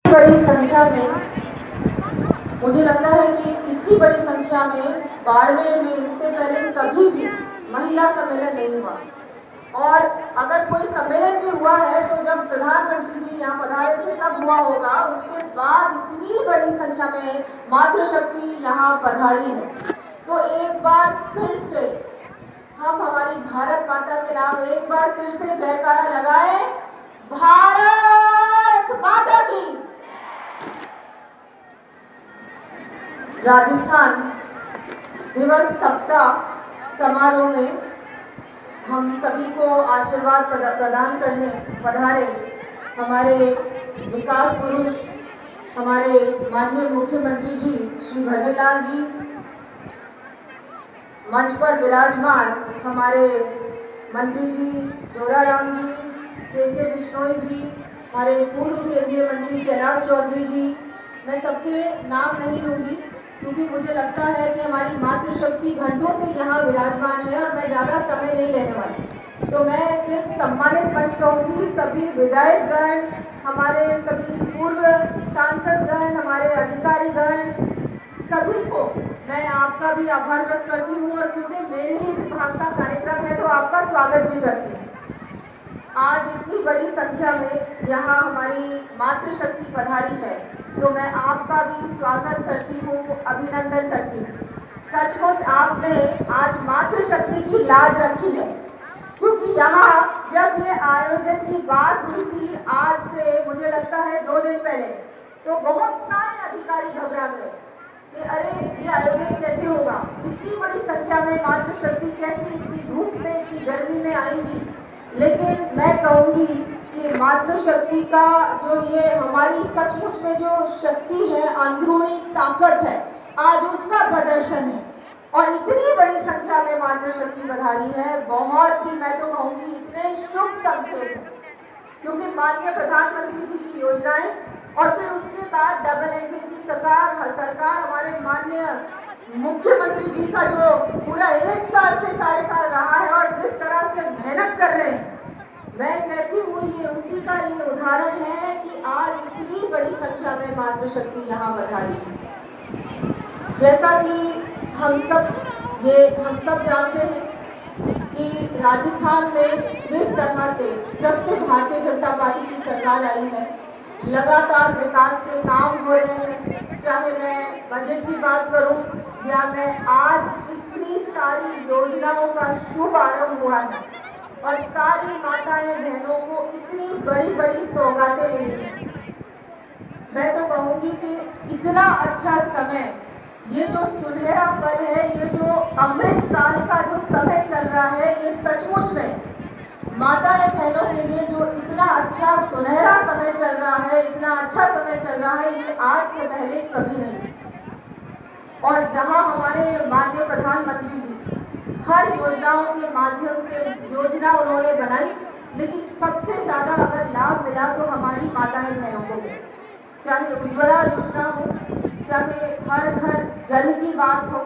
बड़ी संख्या में मुझे लगता है कि इतनी बड़ी संख्या में बाड़मेर में इससे पहले कभी भी महिला सम्मेलन नहीं हुआ। और अगर कोई सम्मेलन भी हुआ है तो जब प्रधानमंत्री जी यहाँ पधारे थे तब हुआ होगा। उसके बाद इतनी बड़ी संख्या में मातृशक्ति यहाँ पधारी है। तो एक बार फिर से हम हमारी भारत माता के नाम एक बार फिर से जयकारा लगाए, भारत माता की। राजस्थान दिवस सप्ताह समारोह में हम सभी को आशीर्वाद प्रदान करने पधारे हमारे विकास पुरुष, हमारे माननीय मुख्यमंत्री जी श्री भजनलाल जी, मंच पर विराजमान हमारे मंत्री जी जोराराम जी, के बिश्नोई जी, हमारे पूर्व केंद्रीय मंत्री कैलाश चौधरी जी। मैं सबके नाम नहीं लूंगी क्योंकि मुझे लगता है कि हमारी मातृशक्ति घंटों से यहाँ विराजमान है और मैं ज़्यादा समय नहीं लेने वाली। तो मैं सिर्फ सम्मानित मंच कहूँगी। सभी विधायकगण, हमारे सभी पूर्व सांसदगण, हमारे अधिकारीगण, सभी को मैं आपका भी आभार व्यक्त करती हूँ और क्योंकि मेरे ही विभाग का कार्यक्रम है तो आपका स्वागत भी करती हूँ। आज इतनी बड़ी संख्या में यहाँ हमारी मातृशक्ति पधारी है तो मैं आपका भी स्वागत करती हूँ, अभिनंदन करती हूँ। सचमुच आपने आज मातृशक्ति की लाज रखी है क्योंकि यहाँ जब ये आयोजन की बात हुई थी आज से मुझे लगता है 2 दिन पहले, तो बहुत सारे अधिकारी घबरा गए कि अरे ये आयोजन कैसे होगा, इतनी बड़ी संख्या में मातृशक्ति कैसे इतनी धूप में इतनी गर्मी में आएंगी। लेकिन मैं कहूँगी कि मातृशक्ति का जो ये हमारी सचमुच में जो शक्ति है, अंदरूनी ताकत है, आज उसका प्रदर्शन है और इतनी बड़ी संख्या में मातृशक्ति पधारी है। बहुत ही मैं तो कहूँगी इतने शुभ संकेत है क्योंकि माननीय प्रधानमंत्री जी की योजनाएं और फिर उसके बाद डबल इंजन की सरकार हमारे माननीय मुख्यमंत्री जी का जो पूरा 1 साल से कार्यकाल रहा है और जिस तरह से मेहनत कर रहे हैं, मैं कहती हूँ ये उसी का ये उदाहरण है कि आज इतनी बड़ी संख्या में मातृशक्ति यहाँ पधारी है। जैसा कि हम सब जानते हैं कि राजस्थान में जिस तरह से जब से भारतीय जनता पार्टी की सरकार आई है लगातार विकास के काम हो रहे हैं। चाहे मैं बजट की बात करूं या मैं आज इतनी सारी योजनाओं का शुभ आरंभ हुआ है और सारी माताएं बहनों को इतनी बड़ी बड़ी सौगातें मिली हैं। मैं तो कहूंगी कि इतना अच्छा समय, ये जो सुनहरा पल है, ये जो अमृत काल का जो समय चल रहा है, ये सचमुच में माताएं बहनों के लिए जो इतना अच्छा सुनहरा समय चल रहा है, इतना अच्छा समय चल रहा है, ये आज से पहले कभी नहीं। और जहां हमारे माननीय प्रधानमंत्री जी हर योजनाओं के माध्यम से योजना उन्होंने बनाई, लेकिन सबसे ज्यादा अगर लाभ मिला तो हमारी माताएं बहनों को मिला। चाहे उज्ज्वला योजना हो, चाहे हर घर जल की बात हो,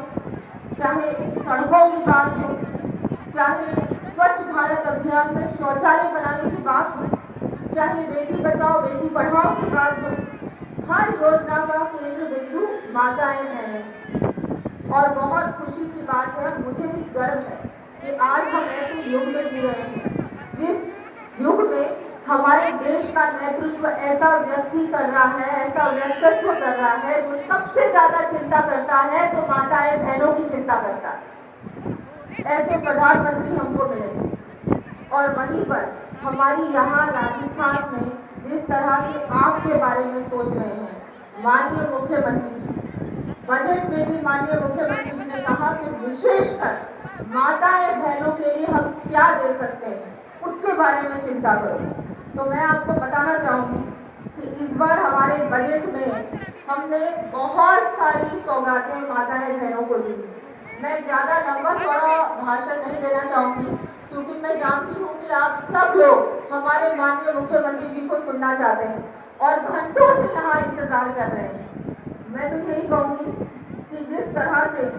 चाहे सड़कों की बात हो, चाहे स्वच्छ भारत अभियान में शौचालय बनाने की बात हो, चाहे बेटी बचाओ बेटी पढ़ाओ की बात हो, हर योजना का केंद्र बिंदु माताएं बहनें। और बहुत खुशी की बात है, मुझे भी गर्व है कि आज हम ऐसे युग में जी रहे हैं जिस युग में हमारे देश का नेतृत्व ऐसा व्यक्ति कर रहा है, ऐसा व्यक्तित्व कर रहा है जो सबसे ज्यादा चिंता करता है तो माताएं बहनों की चिंता करता है। ऐसे प्रधानमंत्री हमको मिले और वहीं पर हमारी यहाँ राजस्थान में जिस तरह से आपके बारे में सोच रहे हैं माननीय मुख्यमंत्री जी, बजट में भी माननीय मुख्यमंत्री जी ने कहा कि विशेषकर माताएं बहनों के लिए हम क्या दे सकते हैं उसके बारे में चिंता करो। तो मैं आपको बताना चाहूंगी कि इस बार हमारे बजट में हमने बहुत सारी सौगातें माताएं बहनों को दी। मैं ज्यादा लंबा चौड़ा भाषण नहीं देना चाहूंगी क्योंकि मैं जानती हूँ कि आप सब लोग हमारे माननीय मुख्यमंत्री जी को सुनना चाहते हैं और घंटों से यहाँ इंतजार कर रहे हैं। मैं तो यही कहूंगी कि जिस तरह से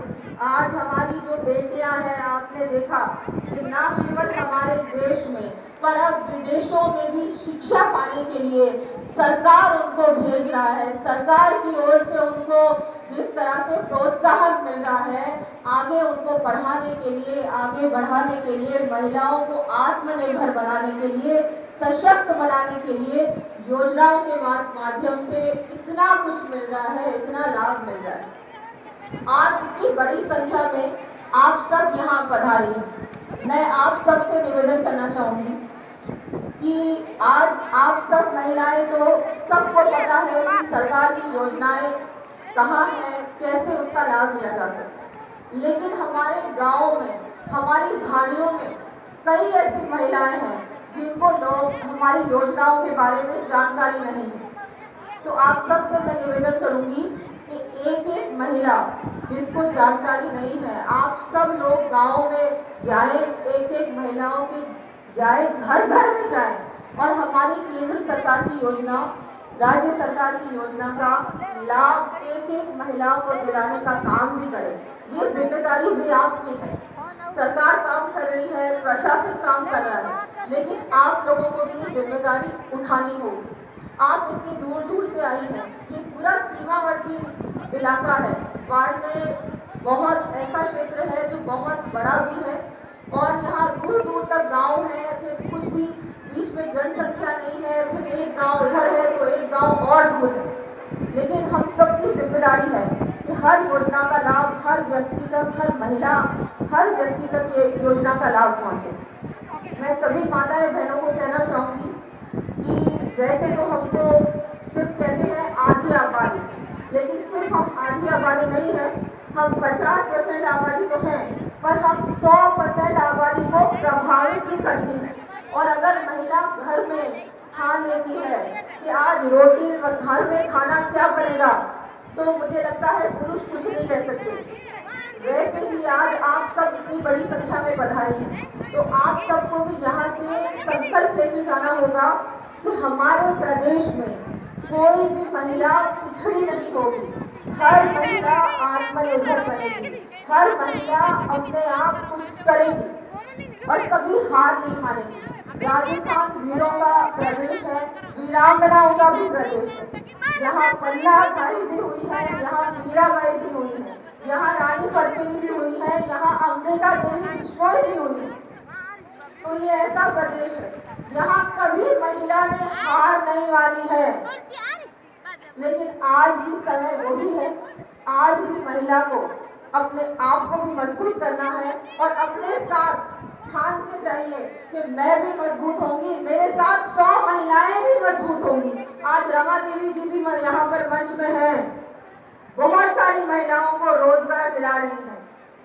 आज हमारी जो बेटियां हैं, आपने देखा कि न केवल हमारे देश में पर अब विदेशों में भी शिक्षा पाने के लिए सरकार उनको भेज रहा है, सरकार की ओर से उनको जिस तरह से प्रोत्साहन मिल रहा है, आगे उनको पढ़ाने के लिए, आगे बढ़ाने के लिए, महिलाओं को आत्मनिर्भर बनाने के लिए, सशक्त बनाने के लिए योजनाओं के माध्यम से इतना कुछ मिल रहा है, इतना लाभ मिल रहा है। आज इतनी बड़ी संख्या में आप सब यहाँ पधारे हैं। मैं आप सबसे निवेदन करना चाहूंगी कि आज आप सब महिलाएं तो सबको पता है कि सरकार की योजनाएं कहाँ हैं, कैसे उसका लाभ लिया जा सकता है, लेकिन हमारे गाँव में, हमारी भाड़ियों में कई ऐसी महिलाएं हैं जिनको लोग हमारी योजनाओं के बारे में जानकारी नहीं है। तो आप सबसे मैं निवेदन करूंगी कि एक एक महिला जिसको जानकारी नहीं है, आप सब लोग गाँव में जाए, एक एक महिलाओं के जाए, घर घर में जाए और हमारी केंद्र सरकार की योजना, राज्य सरकार की योजना का लाभ एक एक महिलाओं को दिलाने का काम भी करें। ये जिम्मेदारी भी आपकी है। सरकार काम कर रही है, प्रशासन काम कर रहा है, लेकिन आप लोगों को भी ये जिम्मेदारी उठानी होगी। आप इतनी दूर दूर से आई हैं, ये पूरा सीमावर्ती इलाका है, वार्ड में बहुत ऐसा क्षेत्र है जो बहुत बड़ा भी है और यहाँ दूर दूर तक गांव है, फिर कुछ भी बीच में जनसंख्या नहीं है, फिर एक गांव इधर है तो एक गांव और दूर है। लेकिन हम सबकी जिम्मेदारी है कि हर योजना का लाभ हर व्यक्ति तक, हर महिला, हर व्यक्ति तक ये योजना का लाभ पहुंचे। मैं सभी माताएं बहनों को कहना चाहूंगी कि वैसे तो हमको सिर्फ कहते हैं आधी आबादी, लेकिन सिर्फ हम आधी आबादी नहीं है, हम 50% आबादी तो है, पर हम 100% आबादी को प्रभावित भी करती है। और अगर महिला घर में ठान लेती है कि आज रोटी घर में खाना क्या बनेगा, तो मुझे लगता है पुरुष कुछ नहीं कह सकते। वैसे ही आज आप सब इतनी बड़ी संख्या में पधारे हैं, तो आप सबको भी यहाँ से संकल्प लेके जाना होगा कि हमारे प्रदेश में कोई भी महिला पिछड़ी नहीं होगी। हर महिला आत्मनिर्भर बनेगी, हर महिला अपने आप कुछ करेगी और कभी हार नहीं मानेगी। राजस्थान वीरों का प्रदेश है, वीरांगनाओं का भी प्रदेश है। यहाँ पन्नाधारी भी हुई है, यहाँ मीराबाई भी हुई है, यहाँ रानी पद्मिनी भी हुई है, यहाँ अमृता देवी बिश्नोई भी हुई है। तो ये ऐसा प्रदेश है, यहाँ कभी महिला ने हार नहीं मानी है। लेकिन आज भी समय वही है, आज भी महिला को अपने आप को भी मजबूत करना है और अपने साथ ठान के चाहिए कि मैं भी मजबूत होंगी, मेरे साथ 100 महिलाएं भी मजबूत होंगी। आज रमा देवी जी भी यहाँ पर मंच में है, बहुत सारी महिलाओं को रोजगार दिला रही है,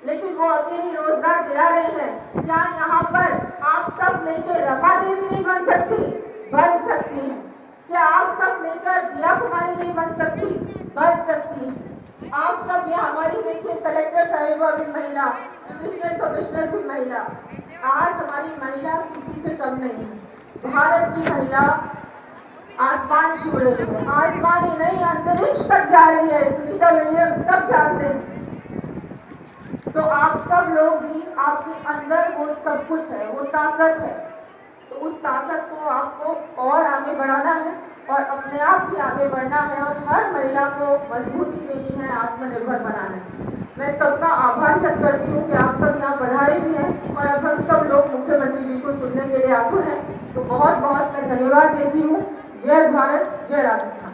लेकिन वो अकेली रोजगार दिला रही है। क्या यहाँ पर आप सब मिलकर रमा देवी नहीं बन सकती? बन सकती हैं। क्या आप सब मिलकर दिया कुमारी नहीं बन सकती? बन सकती हैं। आप सब, ये हमारी देखिए कलेक्टर साहिबा भी महिला, डिविजनल कमिश्नर भी महिला। आज हमारी महिला किसी से कम नहीं है। भारत की महिला आसमान छू रही है, आसमान ही नहीं अंतरिक्ष तक जा रही है, सुनीता विलियम्स सब जानते हैं। तो आप सब लोग भी, आपके अंदर वो सब कुछ है, वो ताकत है, तो उस ताकत को आपको और आगे बढ़ाना है और अपने आप भी आगे बढ़ना है और हर महिला को मजबूती देनी है, आत्मनिर्भर बनाना है। मैं सबका आभार व्यक्त करती हूँ कि आप सब यहाँ पधारे भी हैं और अब हम सब लोग मुख्यमंत्री जी को सुनने के लिए आतुर हैं। तो बहुत बहुत मैं धन्यवाद देती हूँ। जय भारत, जय राजस्थान।